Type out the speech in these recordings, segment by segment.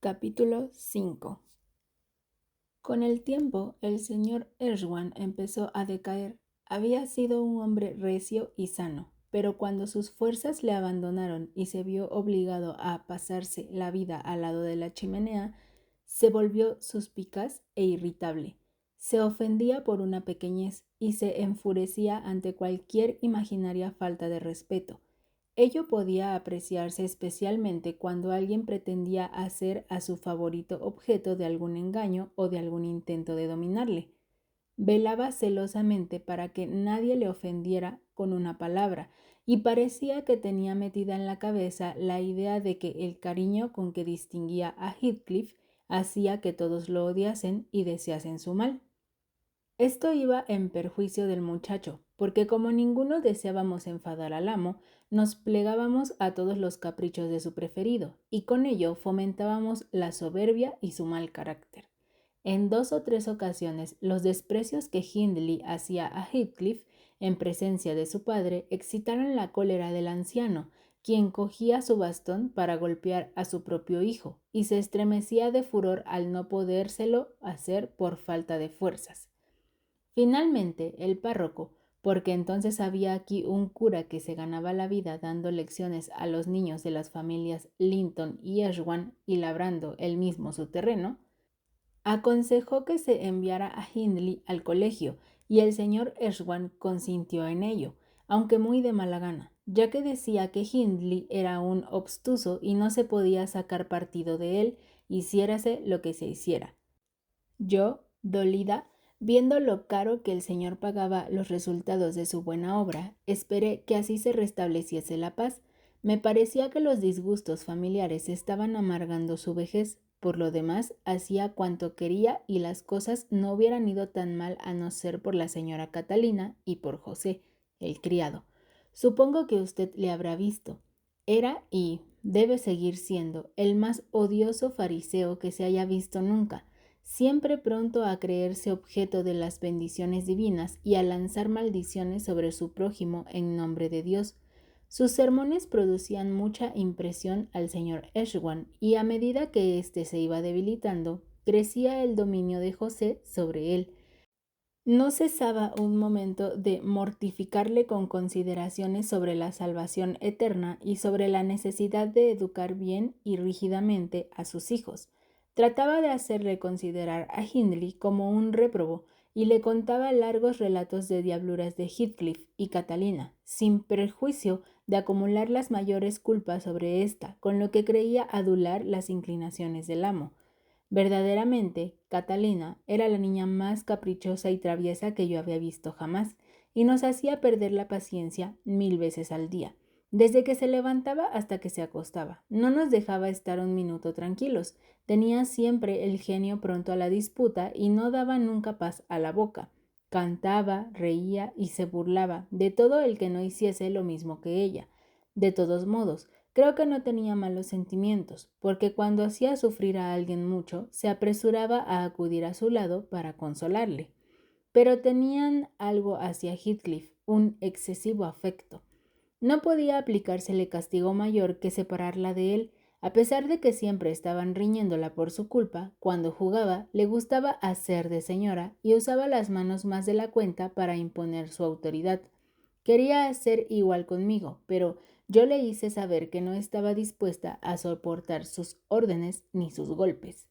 Capítulo 5. Con el tiempo, el señor Erskine empezó a decaer. Había sido un hombre recio y sano, pero cuando sus fuerzas le abandonaron y se vio obligado a pasarse la vida al lado de la chimenea, se volvió suspicaz e irritable. Se ofendía por una pequeñez y se enfurecía ante cualquier imaginaria falta de respeto. Ello podía apreciarse especialmente cuando alguien pretendía hacer a su favorito objeto de algún engaño o de algún intento de dominarle. Velaba celosamente para que nadie le ofendiera con una palabra, y parecía que tenía metida en la cabeza la idea de que el cariño con que distinguía a Heathcliff hacía que todos lo odiasen y deseasen su mal. Esto iba en perjuicio del muchacho, porque como ninguno deseábamos enfadar al amo, nos plegábamos a todos los caprichos de su preferido, y con ello fomentábamos la soberbia y su mal carácter. En 2 o 3 ocasiones, los desprecios que Hindley hacía a Heathcliff en presencia de su padre excitaron la cólera del anciano, quien cogía su bastón para golpear a su propio hijo, y se estremecía de furor al no podérselo hacer por falta de fuerzas. Finalmente, el párroco, porque entonces había aquí un cura que se ganaba la vida dando lecciones a los niños de las familias Linton y Erskine y labrando él mismo su terreno, aconsejó que se enviara a Hindley al colegio, y el señor Erskine consintió en ello, aunque muy de mala gana, ya que decía que Hindley era un obstuso y no se podía sacar partido de él, hiciérase lo que se hiciera. Yo, dolida, viendo lo caro que el señor pagaba los resultados de su buena obra, esperé que así se restableciese la paz. Me parecía que los disgustos familiares estaban amargando su vejez. Por lo demás, hacía cuanto quería y las cosas no hubieran ido tan mal a no ser por la señora Catalina y por José, el criado. Supongo que usted le habrá visto. Era y debe seguir siendo el más odioso fariseo que se haya visto nunca, siempre pronto a creerse objeto de las bendiciones divinas y a lanzar maldiciones sobre su prójimo en nombre de Dios. Sus sermones producían mucha impresión al señor Erskine, y a medida que éste se iba debilitando, crecía el dominio de José sobre él. No cesaba un momento de mortificarle con consideraciones sobre la salvación eterna y sobre la necesidad de educar bien y rígidamente a sus hijos. Trataba de hacerle considerar a Hindley como un réprobo y le contaba largos relatos de diabluras de Heathcliff y Catalina, sin perjuicio de acumular las mayores culpas sobre ésta, con lo que creía adular las inclinaciones del amo. Verdaderamente, Catalina era la niña más caprichosa y traviesa que yo había visto jamás, y nos hacía perder la paciencia 1000 veces al día, desde que se levantaba hasta que se acostaba. No nos dejaba estar un minuto tranquilos, tenía siempre el genio pronto a la disputa y no daba nunca paz a la boca. Cantaba, reía y se burlaba de todo el que no hiciese lo mismo que ella. De todos modos, creo que no tenía malos sentimientos, porque cuando hacía sufrir a alguien mucho, se apresuraba a acudir a su lado para consolarle. Pero tenían algo hacia Heathcliff, un excesivo afecto. No podía aplicársele castigo mayor que separarla de él, a pesar de que siempre estaban riñéndola por su culpa. Cuando jugaba, le gustaba hacer de señora y usaba las manos más de la cuenta para imponer su autoridad. Quería hacer igual conmigo, pero yo le hice saber que no estaba dispuesta a soportar sus órdenes ni sus golpes.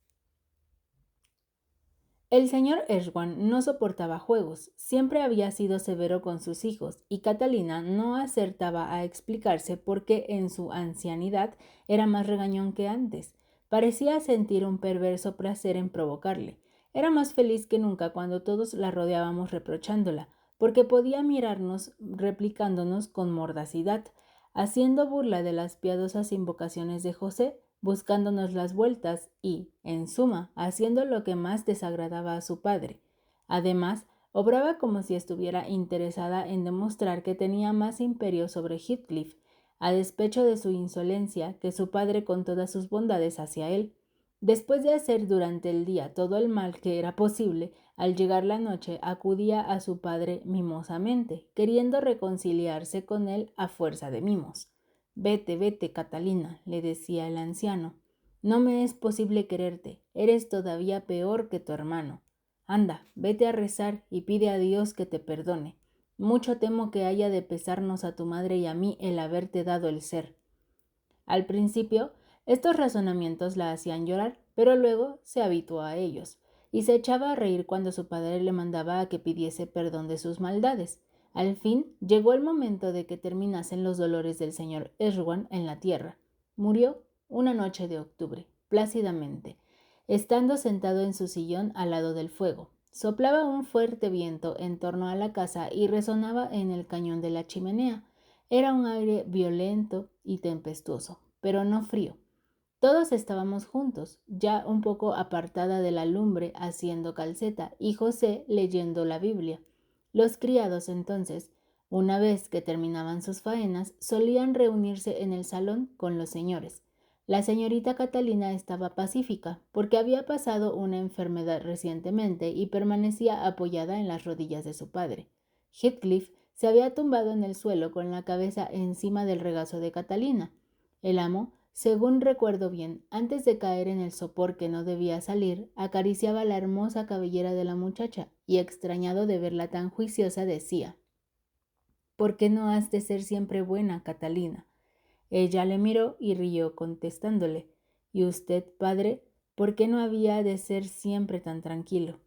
El señor Erskine no soportaba juegos, siempre había sido severo con sus hijos, y Catalina no acertaba a explicarse por qué en su ancianidad era más regañón que antes. Parecía sentir un perverso placer en provocarle. Era más feliz que nunca cuando todos la rodeábamos reprochándola, porque podía mirarnos replicándonos con mordacidad, haciendo burla de las piadosas invocaciones de José, buscándonos las vueltas y, en suma, haciendo lo que más desagradaba a su padre. Además, obraba como si estuviera interesada en demostrar que tenía más imperio sobre Heathcliff, a despecho de su insolencia, que su padre con todas sus bondades hacia él. Después de hacer durante el día todo el mal que era posible, al llegar la noche acudía a su padre mimosamente, queriendo reconciliarse con él a fuerza de mimos. Vete, vete, Catalina, le decía el anciano. No me es posible quererte, eres todavía peor que tu hermano. Anda, vete a rezar y pide a Dios que te perdone. Mucho temo que haya de pesarnos a tu madre y a mí el haberte dado el ser. Al principio, estos razonamientos la hacían llorar, pero luego se habituó a ellos, y se echaba a reír cuando su padre le mandaba a que pidiese perdón de sus maldades. Al fin, llegó el momento de que terminasen los dolores del señor Erwan en la tierra. Murió una noche de octubre, plácidamente, estando sentado en su sillón al lado del fuego. Soplaba un fuerte viento en torno a la casa y resonaba en el cañón de la chimenea. Era un aire violento y tempestuoso, pero no frío. Todos estábamos juntos, ya un poco apartada de la lumbre, haciendo calceta, y José leyendo la Biblia. Los criados entonces, una vez que terminaban sus faenas, solían reunirse en el salón con los señores. La señorita Catalina estaba pacífica, porque había pasado una enfermedad recientemente y permanecía apoyada en las rodillas de su padre. Heathcliff se había tumbado en el suelo con la cabeza encima del regazo de Catalina. El amo, según recuerdo bien, antes de caer en el sopor que no debía salir, acariciaba la hermosa cabellera de la muchacha y, extrañado de verla tan juiciosa, decía: ¿Por qué no has de ser siempre buena, Catalina? Ella le miró y rió contestándole: ¿Y usted, padre, por qué no había de ser siempre tan tranquilo?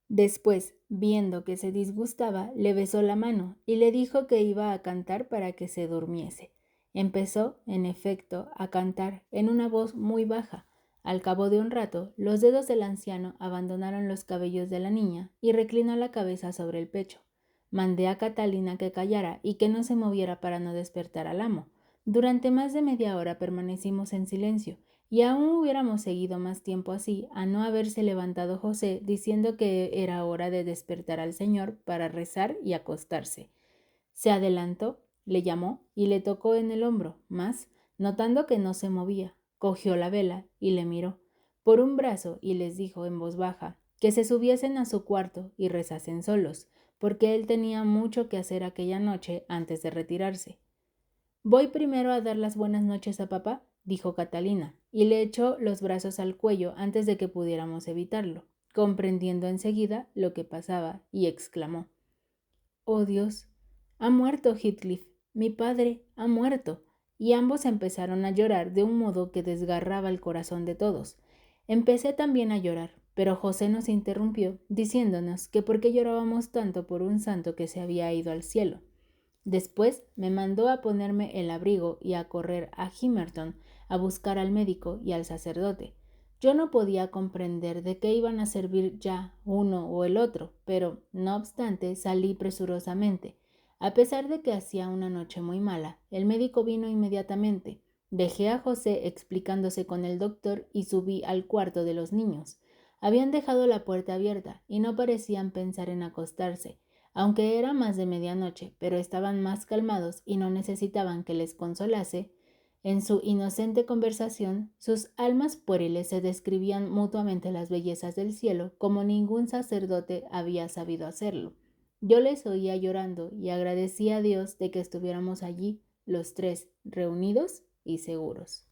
Después, viendo que se disgustaba, le besó la mano y le dijo que iba a cantar para que se durmiese. Empezó, en efecto, a cantar en una voz muy baja. Al cabo de un rato, los dedos del anciano abandonaron los cabellos de la niña y reclinó la cabeza sobre el pecho. Mandé a Catalina que callara y que no se moviera para no despertar al amo. Durante más de media hora permanecimos en silencio, y aún hubiéramos seguido más tiempo así, a no haberse levantado José diciendo que era hora de despertar al señor para rezar y acostarse. Se adelantó, le llamó y le tocó en el hombro, mas, notando que no se movía, cogió la vela y le miró por un brazo y les dijo en voz baja que se subiesen a su cuarto y rezasen solos, porque él tenía mucho que hacer aquella noche antes de retirarse. Voy primero a dar las buenas noches a papá, dijo Catalina, y le echó los brazos al cuello antes de que pudiéramos evitarlo, comprendiendo enseguida lo que pasaba, y exclamó: «Oh Dios, ha muerto Heathcliff, mi padre ha muerto», y ambos empezaron a llorar de un modo que desgarraba el corazón de todos. Empecé también a llorar, pero José nos interrumpió, diciéndonos que por qué llorábamos tanto por un santo que se había ido al cielo. Después me mandó a ponerme el abrigo y a correr a Gimmerton a buscar al médico y al sacerdote. Yo no podía comprender de qué iban a servir ya uno o el otro, pero, no obstante, salí presurosamente. A pesar de que hacía una noche muy mala, el médico vino inmediatamente. Dejé a José explicándose con el doctor y subí al cuarto de los niños. Habían dejado la puerta abierta y no parecían pensar en acostarse, aunque era más de medianoche, pero estaban más calmados y no necesitaban que les consolase. En su inocente conversación, sus almas pueriles se describían mutuamente las bellezas del cielo como ningún sacerdote había sabido hacerlo. Yo les oía llorando y agradecía a Dios de que estuviéramos allí los tres, reunidos y seguros.